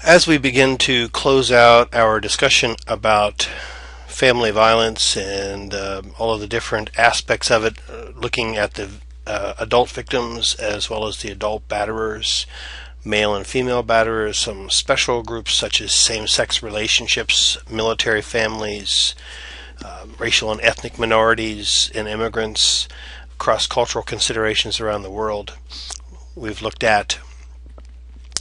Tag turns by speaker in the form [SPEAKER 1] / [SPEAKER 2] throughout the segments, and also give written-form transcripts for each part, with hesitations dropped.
[SPEAKER 1] As we begin to close out our discussion about family violence and all of the different aspects of it, looking at the adult victims as well as the adult batterers, male and female batterers, some special groups such as same-sex relationships, military families, racial and ethnic minorities and immigrants, cross-cultural considerations around the world. We've looked at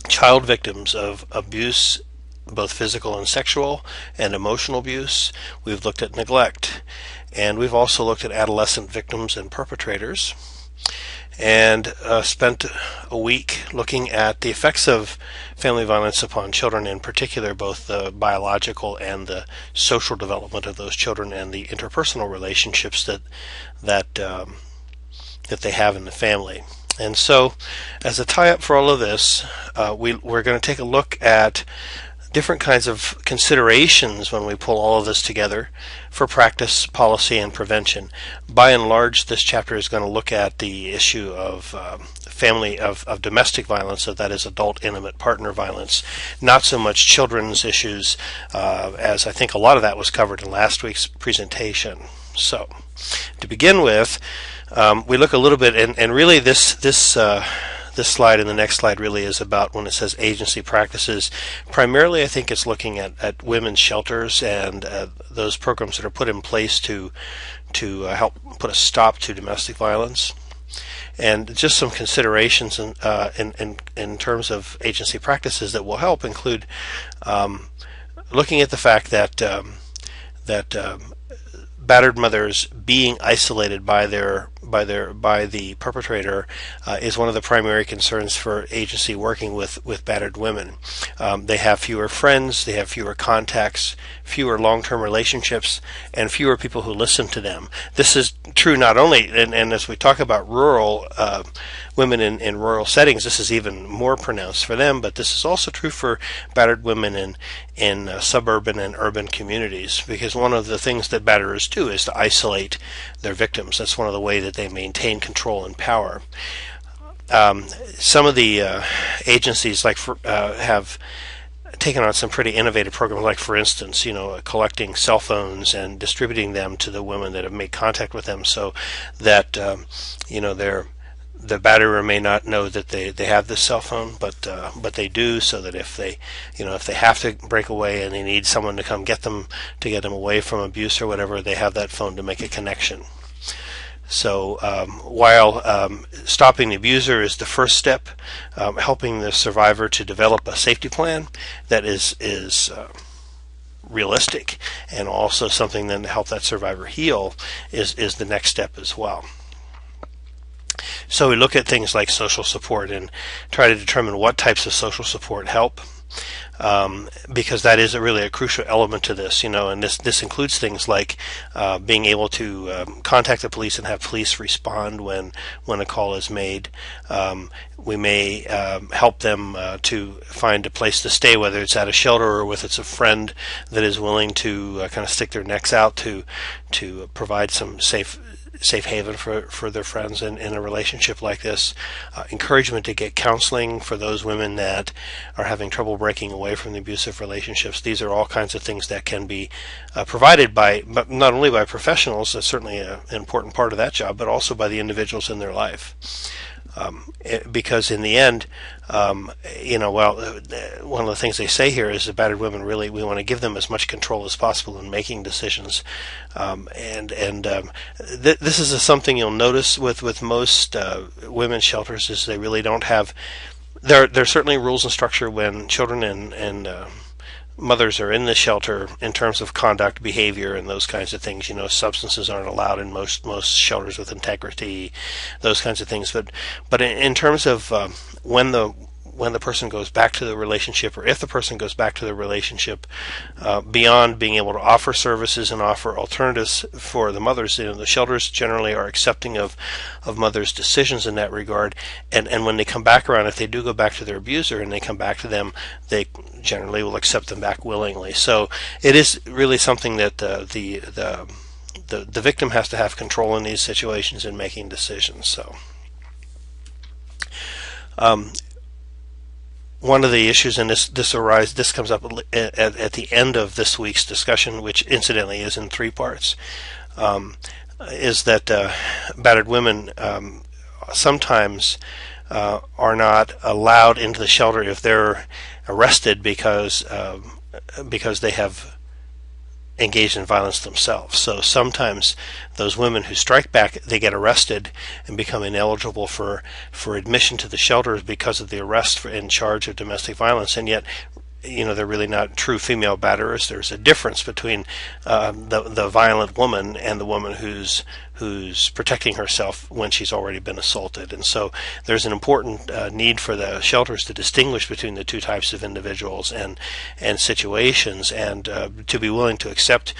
[SPEAKER 1] child victims of abuse, both physical and sexual, and emotional abuse. We've looked at neglect, and we've also looked at adolescent victims and perpetrators, and spent a week looking at the effects of family violence upon children, in particular both the biological and the social development of those children and the interpersonal relationships that they have in the family. And so, as a tie-up for all of this, we're going to take a look at different kinds of considerations when we pull all of this together for practice, policy, and prevention. By and large, this chapter is going to look at the issue of of domestic violence, so that is adult intimate partner violence, not so much children's issues, as I think a lot of that was covered in last week's presentation. So, to begin with, we look a little bit, and really this slide and the next slide really is about when it says agency practices. Primarily, I think it's looking at women's shelters and those programs that are put in place to help put a stop to domestic violence. And just some considerations in terms of agency practices that will help include looking at the fact that battered mothers being isolated by the perpetrator is one of the primary concerns for agency working with battered women. They have fewer friends, they have fewer contacts, fewer long-term relationships, and fewer people who listen to them. This is true not only, and as we talk about rural women in rural settings, this is even more pronounced for them, but this is also true for battered women in suburban and urban communities, because one of the things that batterers do is to isolate their victims. That's one of the ways that they maintain control and power. Some of the agencies have taken on some pretty innovative programs, like for instance, collecting cell phones and distributing them to the women that have made contact with them, so that the batterer may not know that they have this cell phone, but they do, so that if they have to break away and they need someone to come get them away from abuse or whatever, they have that phone to make a connection. So while stopping the abuser is the first step, helping the survivor to develop a safety plan that is realistic and also something then to help that survivor heal is the next step as well. So we look at things like social support and try to determine what types of social support help, because that is really a crucial element to this, and this includes things like being able to contact the police and have police respond when a call is made. We may help them to find a place to stay, whether it's at a shelter or if it's a friend that is willing to kind of stick their necks out to provide some safe haven for their friends in a relationship like this. Encouragement to get counseling for those women that are having trouble breaking away from the abusive relationships. These are all kinds of things that can be provided but not only by professionals, that's certainly an important part of that job, but also by the individuals in their life. Because in the end, one of the things they say here is that battered women, really, we want to give them as much control as possible in making decisions. This is something you'll notice with most women's shelters, is they really don't have. There's certainly rules and structure when children and mothers are in the shelter in terms of conduct, behavior, and those kinds of things. Substances aren't allowed in most shelters with integrity, those kinds of things. But in terms of when the person goes back to the relationship, or if the person goes back to the relationship, beyond being able to offer services and offer alternatives for the mothers, the shelters generally are accepting of mothers' decisions in that regard. And when they come back around, if they do go back to their abuser and they come back to them, they generally will accept them back willingly. So it is really something that the victim has to have control in these situations in making decisions. So. one of the issues, and this comes up at the end of this week's discussion, which incidentally is in 3 parts, is that battered women sometimes are not allowed into the shelter if they're arrested because they have engaged in violence themselves. So sometimes those women who strike back, they get arrested and become ineligible for admission to the shelters because of the arrest in charge of domestic violence, and yet they're really not true female batterers. There's a difference between the violent woman and the woman who's protecting herself when she's already been assaulted. And so there's an important need for the shelters to distinguish between the 2 types of individuals and situations, and to be willing to accept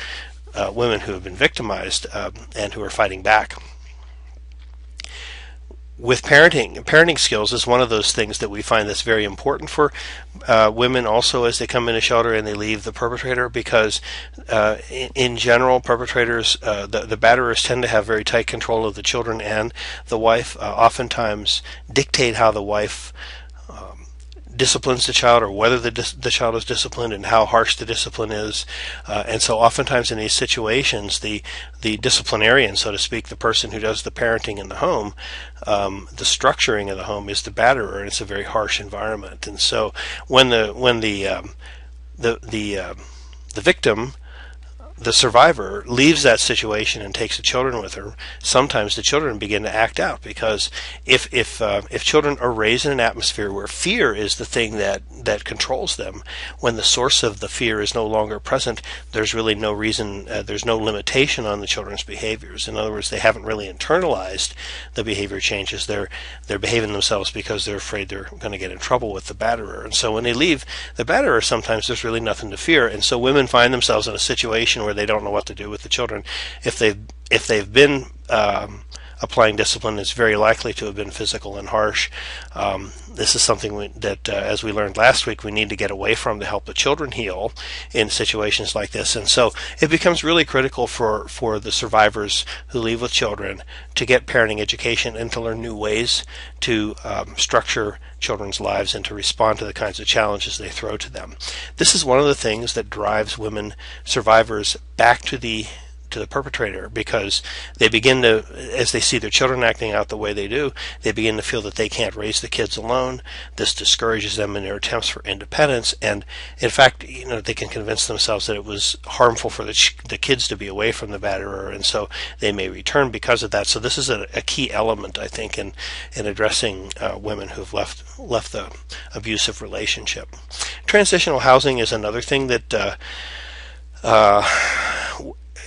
[SPEAKER 1] women who have been victimized and who are fighting back. With parenting skills is one of those things that we find that's very important for women also as they come into shelter and they leave the perpetrator, because in general, perpetrators, the batterers tend to have very tight control of the children and the wife, oftentimes dictate how the wife disciplines the child, or whether the child is disciplined and how harsh the discipline is. And so oftentimes in these situations, the disciplinarian, so to speak, the person who does the parenting in the home, the structuring of the home, is the batterer, and it's a very harsh environment. And so when the victim, the survivor, leaves that situation and takes the children with her, sometimes the children begin to act out, because if children are raised in an atmosphere where fear is the thing that controls them, when the source of the fear is no longer present, there's really no reason, there's no limitation on the children's behaviors. In other words, they haven't really internalized the behavior changes. They're behaving themselves because they're afraid they're going to get in trouble with the batterer. And so when they leave the batterer, sometimes there's really nothing to fear. And so women find themselves in a situation where they don't know what to do with the children. If they've been applying discipline, it's very likely to have been physical and harsh. This is something that, as we learned last week, we need to get away from to help the children heal in situations like this. And so it becomes really critical for the survivors who leave with children to get parenting education and to learn new ways to structure children's lives and to respond to the kinds of challenges they throw to them. This is one of the things that drives women survivors back to the perpetrator, because they begin to, as they see their children acting out the way they do, they begin to feel that they can't raise the kids alone. This discourages them in their attempts for independence, and in fact, they can convince themselves that it was harmful for the kids to be away from the batterer, and so they may return because of that. So this is a key element, I think, in addressing women who've left the abusive relationship. Transitional housing is another thing that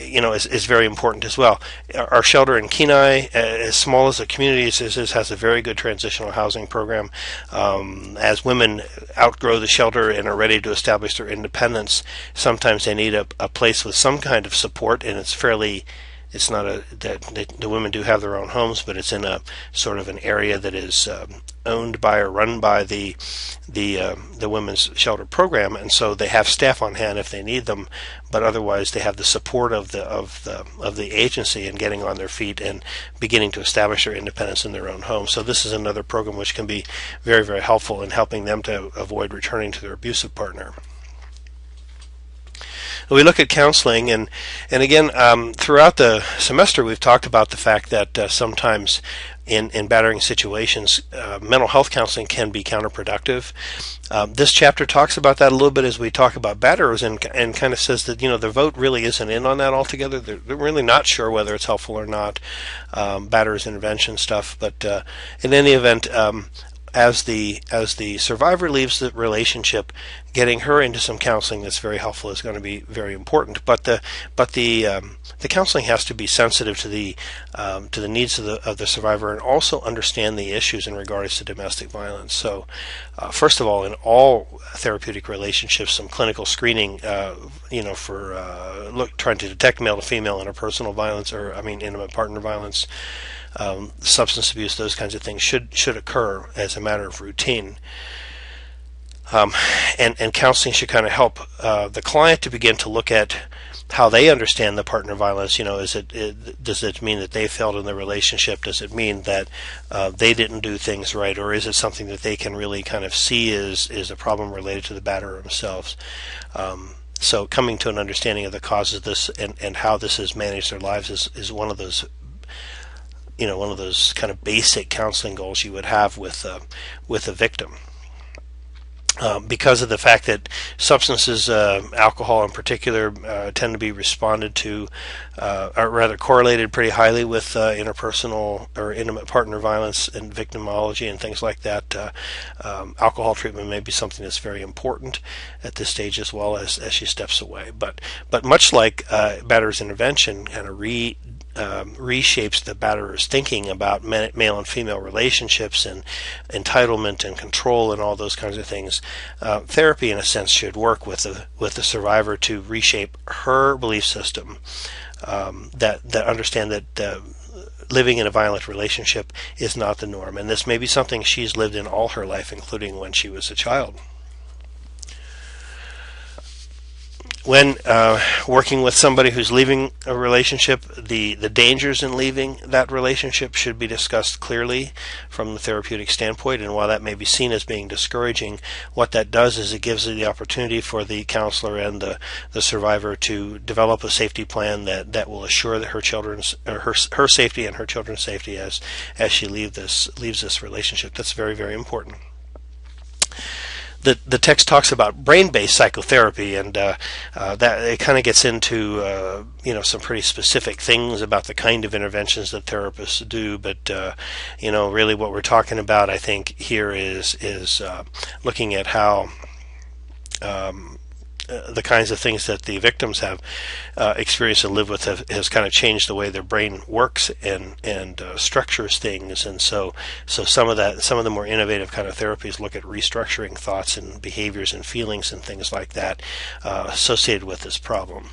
[SPEAKER 1] is very important as well. Our shelter in Kenai, as small as the community is, has a very good transitional housing program. As women outgrow the shelter and are ready to establish their independence, sometimes they need a place with some kind of support, and it's not that the women do have their own homes, but it's in a sort of an area that is owned by or run by the women's shelter program, and so they have staff on hand if they need them, but otherwise they have the support of the agency in getting on their feet and beginning to establish their independence in their own home. So this is another program which can be very, very helpful in helping them to avoid returning to their abusive partner. We look at counseling, and again, throughout the semester we've talked about the fact that sometimes in battering situations, mental health counseling can be counterproductive. This chapter talks about that a little bit as we talk about batterers, and kind of says that the vote really isn't in on that altogether. They're really not sure whether it's helpful or not, batterers intervention stuff. But in any event, as the survivor leaves the relationship, getting her into some counseling that's very helpful is going to be very important. But the counseling has to be sensitive to the needs of the survivor, and also understand the issues in regards to domestic violence. So, first of all, in all therapeutic relationships, some clinical screening, for trying to detect male to female interpersonal violence, intimate partner violence. Substance abuse, those kinds of things should occur as a matter of routine. And counseling should kind of help the client to begin to look at how they understand the partner violence. Does it mean that they failed in the relationship? Does it mean that they didn't do things right, or is it something that they can really kind of see is a problem related to the batterer themselves? So coming to an understanding of the causes of this and how this has managed their lives is one of those kind of basic counseling goals you would have with a victim. Because of the fact that substances, alcohol in particular, tend to be responded to, are rather correlated pretty highly with interpersonal or intimate partner violence and victimology and things like that. Alcohol treatment may be something that's very important at this stage as well as she steps away. But much like batterer's intervention, kind of reshapes the batterer's thinking about male and female relationships and entitlement and control and all those kinds of things. Therapy, in a sense, should work with the survivor to reshape her belief system, that understand that living in a violent relationship is not the norm, and this may be something she's lived in all her life, including when she was a child. When working with somebody who's leaving a relationship, the dangers in leaving that relationship should be discussed clearly from the therapeutic standpoint. And while that may be seen as being discouraging, what that does is it gives the opportunity for the counselor and the survivor to develop a safety plan that will assure that her safety and her children's safety as she leaves this relationship. That's very, very important. The text talks about brain-based psychotherapy, and that it kind of gets into some pretty specific things about the kind of interventions that therapists do. But really, what we're talking about, I think, here is looking at how the kinds of things that the victims have experienced and lived with has kind of changed the way their brain works and structures things. And so some of the more innovative kind of therapies look at restructuring thoughts and behaviors and feelings and things like that associated with this problem.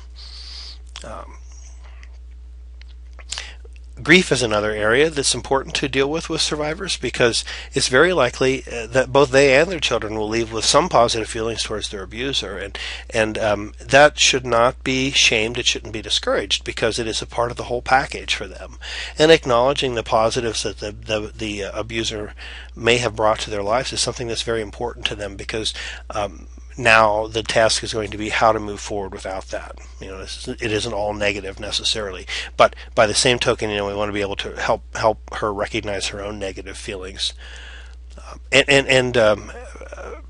[SPEAKER 1] Grief is another area that's important to deal with survivors, because it's very likely that both they and their children will leave with some positive feelings towards their abuser, and that should not be shamed. It shouldn't be discouraged, because it is a part of the whole package for them. And acknowledging the positives that the abuser may have brought to their lives is something that's very important to them, because now the task is going to be how to move forward without that. It isn't all negative necessarily, but by the same token, we want to be able to help her recognize her own negative feelings.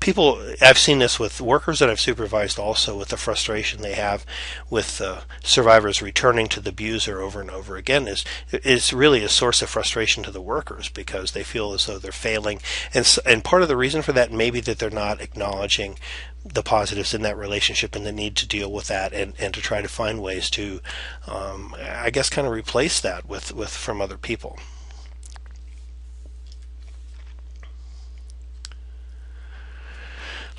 [SPEAKER 1] People, I've seen this with workers that I've supervised also, with the frustration they have with survivors returning to the abuser over and over again is really a source of frustration to the workers, because they feel as though they're failing, and part of the reason for that may be that they're not acknowledging the positives in that relationship and the need to deal with that, and to try to find ways to kind of replace that with from other people.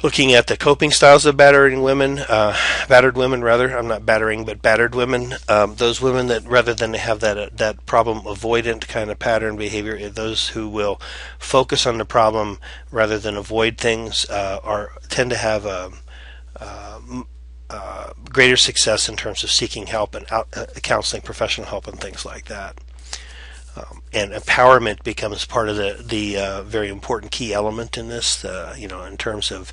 [SPEAKER 1] Looking at the coping styles of battered women, rather. I'm not battering, but battered women. Those women that, rather than have that problem avoidant kind of pattern behavior, those who will focus on the problem rather than avoid things, tend to have greater success in terms of seeking help and counseling, professional help, and things like that. And empowerment becomes part of the very important key element in this. In terms of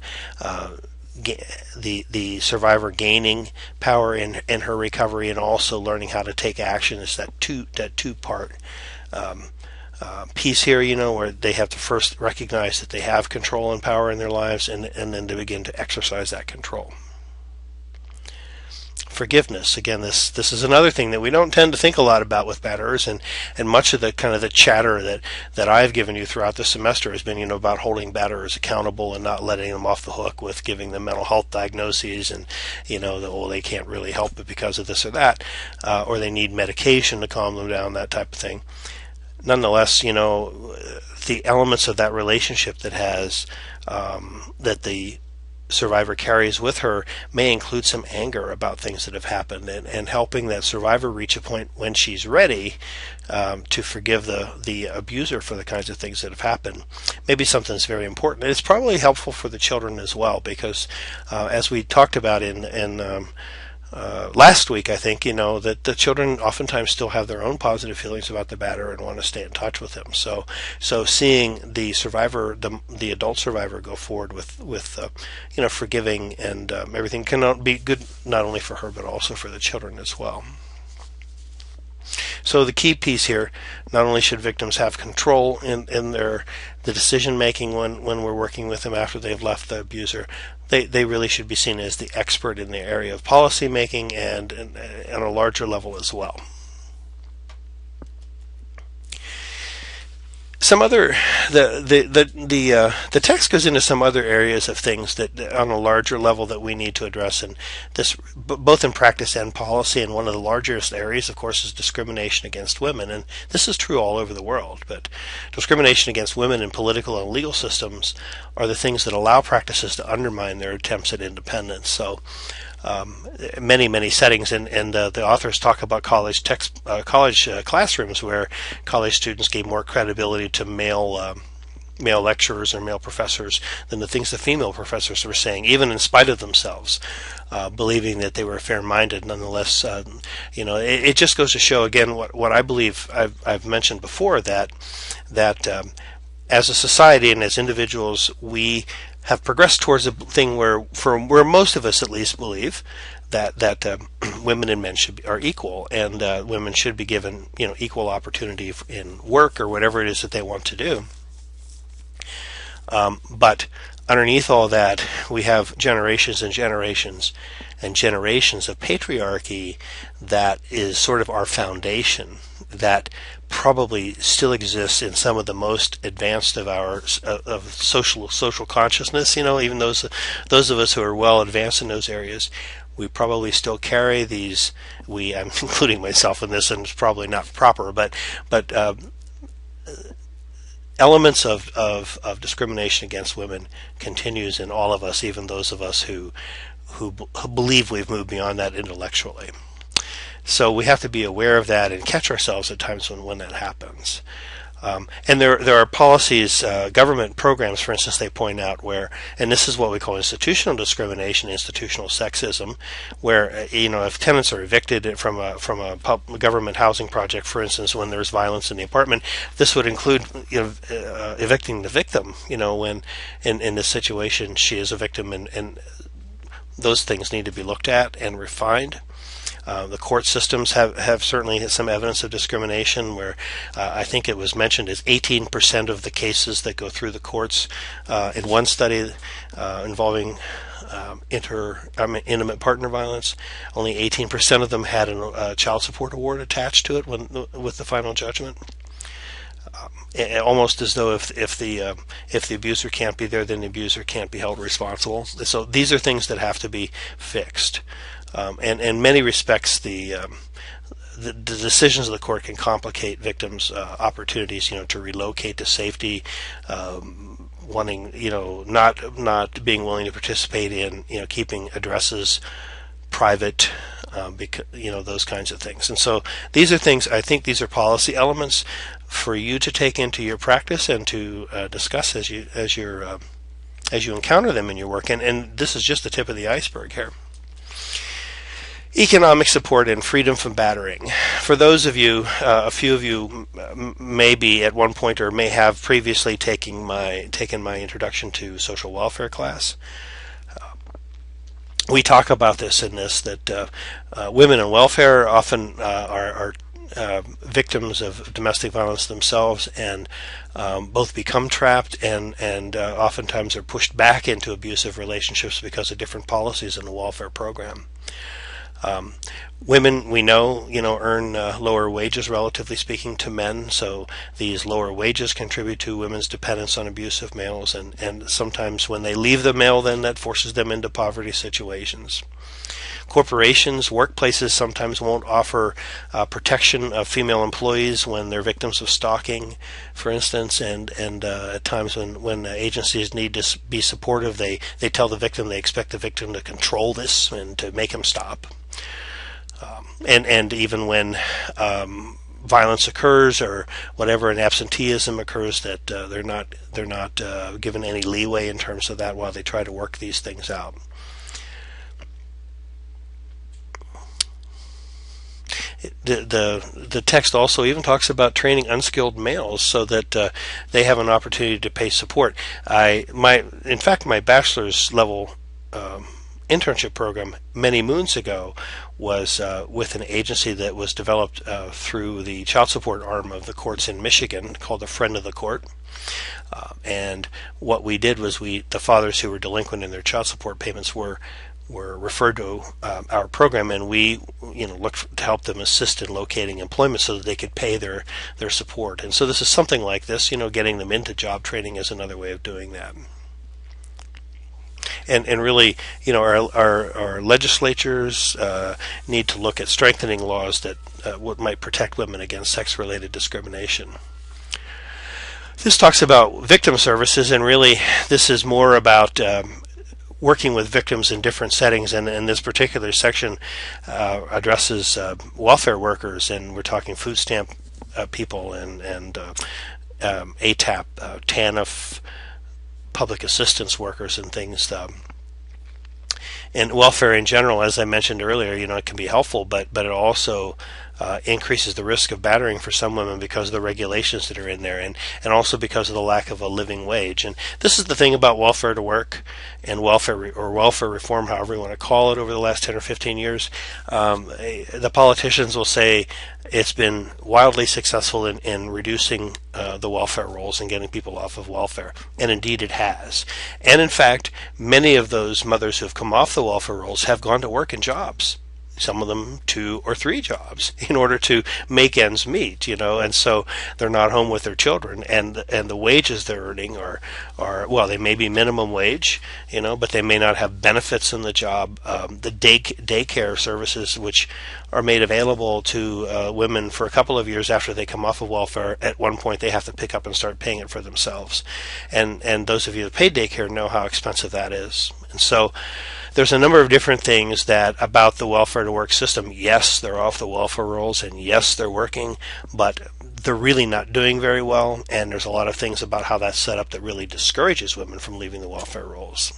[SPEAKER 1] the survivor gaining power in her recovery, and also learning how to take action. Is that two-part piece here, where they have to first recognize that they have control and power in their lives, and then to begin to exercise that control. Forgiveness. Again, this is another thing that we don't tend to think a lot about with batterers, and much of the kind of the chatter that I've given you throughout the semester has been about holding batterers accountable and not letting them off the hook with giving them mental health diagnoses, and they can't really help it because of this or that, or they need medication to calm them down, that type of thing. Nonetheless, the elements of that relationship that the survivor carries with her may include some anger about things that have happened, and helping that survivor reach a point when she's ready to forgive the abuser for the kinds of things that have happened. Maybe something that's very important. And it's probably helpful for the children as well, because as we talked about in last week, I think, that the children oftentimes still have their own positive feelings about the batterer and want to stay in touch with him. So seeing the survivor, the adult survivor, go forward with forgiving and everything can be good not only for her but also for the children as well. So the key piece here, not only should victims have control in the decision making when we're working with them after they've left the abuser, they really should be seen as the expert in the area of policy making and on a larger level as well. Some other the text goes into some other areas of things that on a larger level that we need to address, and this both in practice and policy. And one of the largest areas, of course, is discrimination against women, and this is true all over the world. But discrimination against women in political and legal systems are the things that allow practices to undermine their attempts at independence. So many settings, and the authors talk about college classrooms where college students gave more credibility to male lecturers or male professors than the things the female professors were saying, even in spite of themselves, believing that they were fair-minded. Nonetheless, it just goes to show again what I believe I've mentioned before, that as a society and as individuals, we have progressed towards a thing where most of us at least believe that women and men are equal, and women should be given equal opportunity in work or whatever it is that they want to do. But underneath all that, we have generations and generations and generations of patriarchy that is sort of our foundation, that probably still exists in some of the most advanced of our of social consciousness. Even those of us who are well advanced in those areas, we probably still carry these. I'm including myself in this, and it's probably not proper, but elements of discrimination against women continues in all of us, even those of us who believe we've moved beyond that intellectually. So we have to be aware of that and catch ourselves at times when that happens. And there are policies, government programs, for instance, they point out where, and this is what we call institutional discrimination, institutional sexism, where if tenants are evicted from a government housing project, for instance, when there's violence in the apartment, this would include evicting the victim. When in this situation she is a victim, and those things need to be looked at and refined. The court systems have certainly some evidence of discrimination, where I think it was mentioned as 18% of the cases that go through the courts in one study involving intimate partner violence, only 18% of them had a child support award attached to it with the final judgment. Almost as though if the abuser can't be there, then the abuser can't be held responsible. So these are things that have to be fixed. And in many respects, the decisions of the court can complicate victims' opportunities, to relocate to safety, wanting, not being willing to participate in, keeping addresses private, those kinds of things. And so these are things. I think these are policy elements for you to take into your practice and to discuss as you encounter them in your work. And this is just the tip of the iceberg here. Economic support and freedom from battering. For those of you, a few of you may be at one point or may have previously taken my introduction to social welfare class. We talk about this in this, that women in welfare often are victims of domestic violence themselves, and both become trapped and oftentimes are pushed back into abusive relationships because of different policies in the welfare program. Women, we know, earn lower wages, relatively speaking, to men, so these lower wages contribute to women's dependence on abusive males, and sometimes when they leave the male, then that forces them into poverty situations. Corporations, workplaces sometimes won't offer protection of female employees when they're victims of stalking, for instance, and at times when agencies need to be supportive, they tell the victim they expect the victim to control this and to make him stop. And even when violence occurs or whatever, and absenteeism occurs, that they're not given any leeway in terms of that while they try to work these things out. the text also even talks about training unskilled males so that they have an opportunity to pay support. In fact, my bachelor's level internship program many moons ago was with an agency that was developed through the child support arm of the courts in Michigan called the Friend of the Court. And what we did was the fathers who were delinquent in their child support payments were referred to our program, and we looked to help them assist in locating employment so that they could pay their support. And so this is something like this, getting them into job training is another way of doing that. And really, our legislatures need to look at strengthening laws that might protect women against sex-related discrimination. This talks about victim services, and really this is more about working with victims in different settings, and this particular section addresses welfare workers, and we're talking food stamp people and ATAP, TANF, public assistance workers and things. And welfare in general, as I mentioned earlier, it can be helpful, but it also increases the risk of battering for some women because of the regulations that are in there, and also because of the lack of a living wage. And this is the thing about welfare to work and welfare reform, however you want to call it, over the last 10 or 15 years. The politicians will say it's been wildly successful in reducing the welfare rolls and getting people off of welfare, and indeed it has. And in fact, many of those mothers who have come off the welfare rolls have gone to work in jobs, some of them 2 or 3 jobs, in order to make ends meet, and so they're not home with their children, and the wages they're earning are well, they may be minimum wage, but they may not have benefits in the job. The daycare services, which are made available to women for a couple of years after they come off of welfare, at one point they have to pick up and start paying it for themselves, and those of you that pay daycare know how expensive that is. And so there's a number of different things about the welfare to work system. Yes, they're off the welfare rolls, and yes, they're working, but they're really not doing very well, and there's a lot of things about how that's set up that really discourages women from leaving the welfare rolls.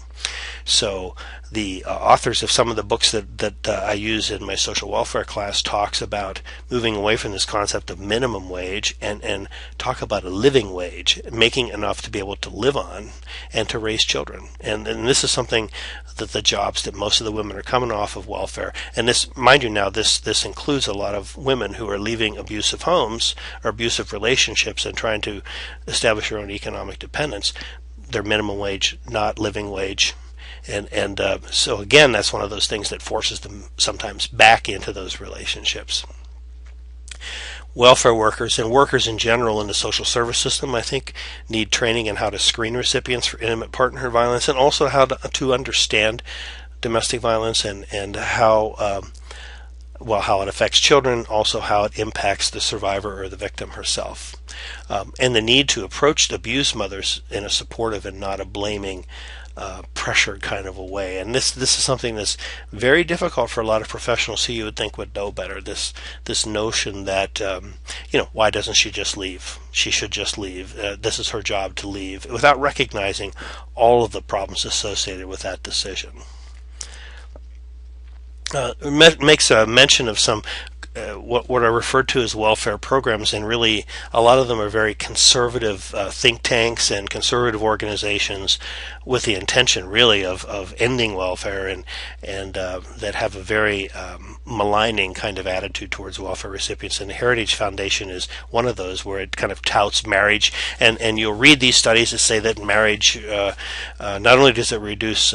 [SPEAKER 1] So the authors of some of the books that I use in my social welfare class talks about moving away from this concept of minimum wage and talk about a living wage, making enough to be able to live on and to raise children. And this is something that the jobs that most of the women are coming off of welfare, and this, mind you now, this includes a lot of women who are leaving abusive homes or abusive relationships and trying to establish their own economic dependence. Their minimum wage, not living wage. And so again, that's one of those things that forces them sometimes back into those relationships. Welfare workers and workers in general in the social service system, I think, need training in how to screen recipients for intimate partner violence, and also how to understand domestic violence and how it affects children, also how it impacts the survivor or the victim herself. And the need to approach the abused mothers in a supportive and not a blaming, pressured kind of a way. And this is something that's very difficult for a lot of professionals who you would think would know better. This notion that why doesn't she just leave? She should just leave. This is her job to leave, without recognizing all of the problems associated with that decision. Makes a mention of some what are referred to as welfare programs, and really a lot of them are very conservative think tanks and conservative organizations with the intention really of ending welfare, and that have a very maligning kind of attitude towards welfare recipients. And the Heritage Foundation is one of those, where it kind of touts marriage, and you'll read these studies that say that marriage not only does it reduce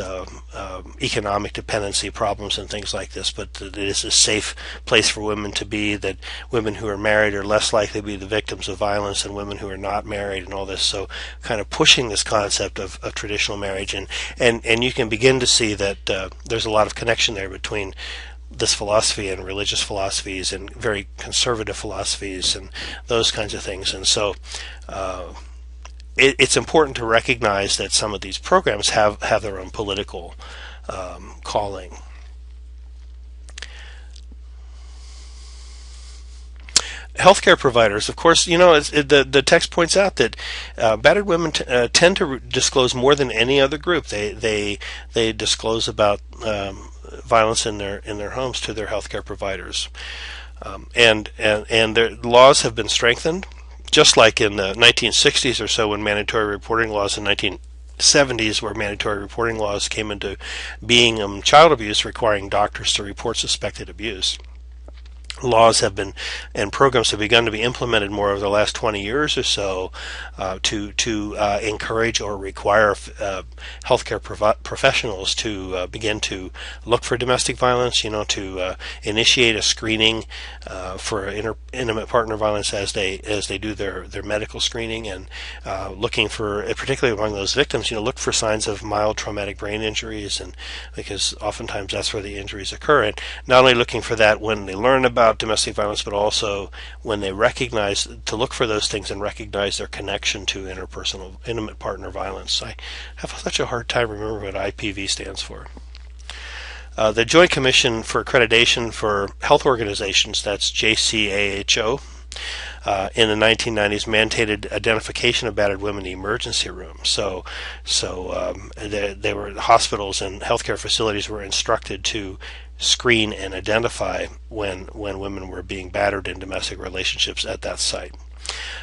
[SPEAKER 1] economic dependency problems and things like this, but that it is a safe place for women to be, that women who are married are less likely to be the victims of violence than women who are not married, and all this. So kind of pushing this concept of traditional marriage, and you can begin to see that there's a lot of connection there between this philosophy and religious philosophies and very conservative philosophies and those kinds of things. And so it's important to recognize that some of these programs have their own political calling. Healthcare providers, of course, the text points out that battered women tend to disclose more than any other group. They disclose about violence in their homes to their healthcare providers. And their laws have been strengthened, just like in the 1960s or so when mandatory reporting laws in 1970s where mandatory reporting laws came into being child abuse requiring doctors to report suspected abuse. Laws have been and programs have begun to be implemented more over the last 20 years or so to encourage or require healthcare professionals to begin to look for domestic violence, to initiate a screening for intimate partner violence as they do their medical screening, and looking for, particularly among those victims, look for signs of mild traumatic brain injuries, and because oftentimes that's where the injuries occur. And not only looking for that when they learn about domestic violence, but also when they recognize, to look for those things and recognize their connection to intimate partner violence. I have such a hard time remembering what IPV stands for. The Joint Commission for Accreditation for Health Organizations, that's JCAHO, in the 1990s mandated identification of battered women in the emergency room. So they were, hospitals and healthcare facilities were instructed to screen and identify when women were being battered in domestic relationships at that site.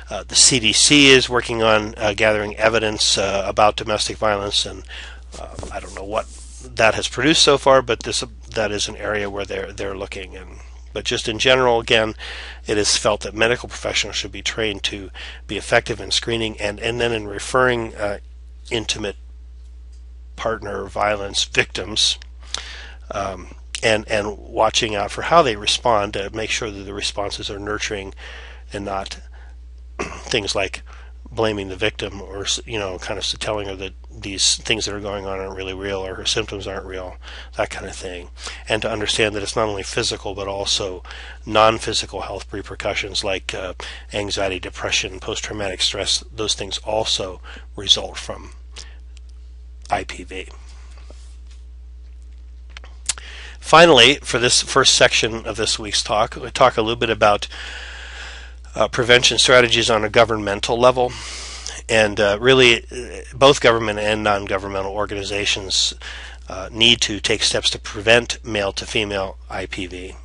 [SPEAKER 1] The CDC is working on gathering evidence about domestic violence, and I don't know what that has produced so far, but that is an area where they're looking. But just in general, again, it is felt that medical professionals should be trained to be effective in screening and then in referring intimate partner violence victims, and watching out for how they respond to make sure that the responses are nurturing and not things like blaming the victim, or kind of telling her that these things that are going on aren't really real, or her symptoms aren't real, that kind of thing. And to understand that it's not only physical but also non-physical health repercussions like anxiety, depression, post-traumatic stress. Those things also result from IPV. Finally, for this first section of this week's talk, we'll talk a little bit about prevention strategies on a governmental level. And really, both government and non-governmental organizations need to take steps to prevent male-to-female IPV.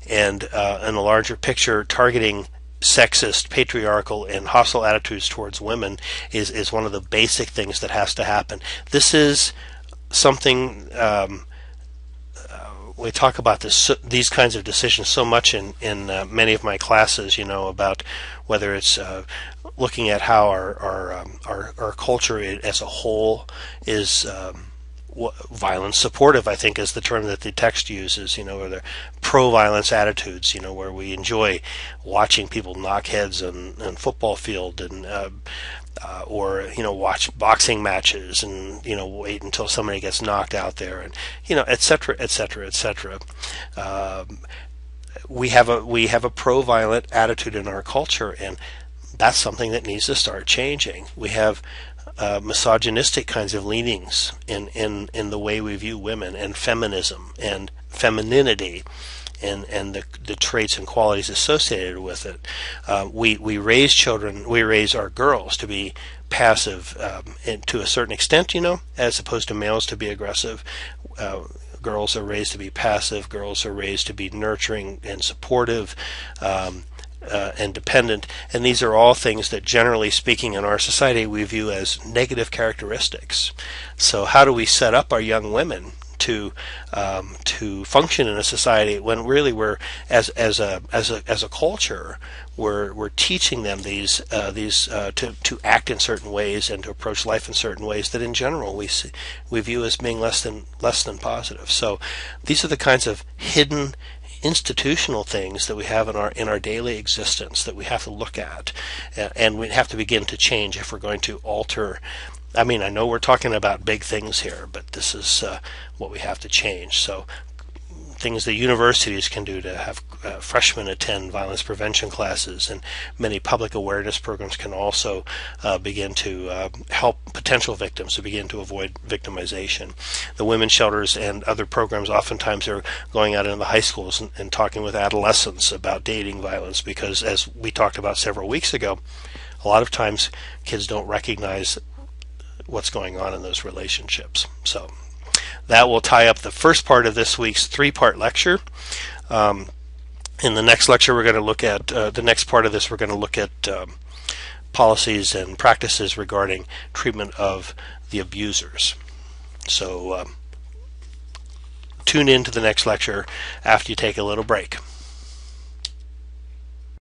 [SPEAKER 1] And in a larger picture, targeting sexist, patriarchal, and hostile attitudes towards women is one of the basic things that has to happen. This is something we talk about these kinds of decisions so much in many of my classes, about whether it's looking at how our culture as a whole is violence supportive, I think is the term that the text uses, or the pro-violence attitudes, where we enjoy watching people knock heads on football field, and or watch boxing matches, and wait until somebody gets knocked out there, and et cetera, et cetera, et cetera. We have a pro-violent attitude in our culture, and that's something that needs to start changing. We have misogynistic kinds of leanings in the way we view women, and feminism and femininity, and the traits and qualities associated with it. We raise our girls to be passive, and to a certain extent, as opposed to males to be aggressive. Girls are raised to be passive. Girls are raised to be nurturing and supportive, and dependent. And these are all things that, generally speaking, in our society we view as negative characteristics. So how do we set up our young women to function in a society when really we're as a culture we're teaching them these to act in certain ways and to approach life in certain ways that in general we view as being less than positive. So these are the kinds of hidden institutional things that we have in our daily existence that we have to look at, and we have to begin to change if we're going to alter. I mean, I know we're talking about big things here, but this is what we have to change. So things that universities can do to have freshmen attend violence prevention classes, and many public awareness programs can also begin to help potential victims to begin to avoid victimization. The women's shelters and other programs oftentimes are going out into the high schools and talking with adolescents about dating violence, because as we talked about several weeks ago, a lot of times kids don't recognize what's going on in those relationships. So that will tie up the first part of this week's three-part lecture. In the next lecture, we're going to look at the next part of this. We're going to look at policies and practices regarding treatment of the abusers. So tune in to the next lecture after you take a little break.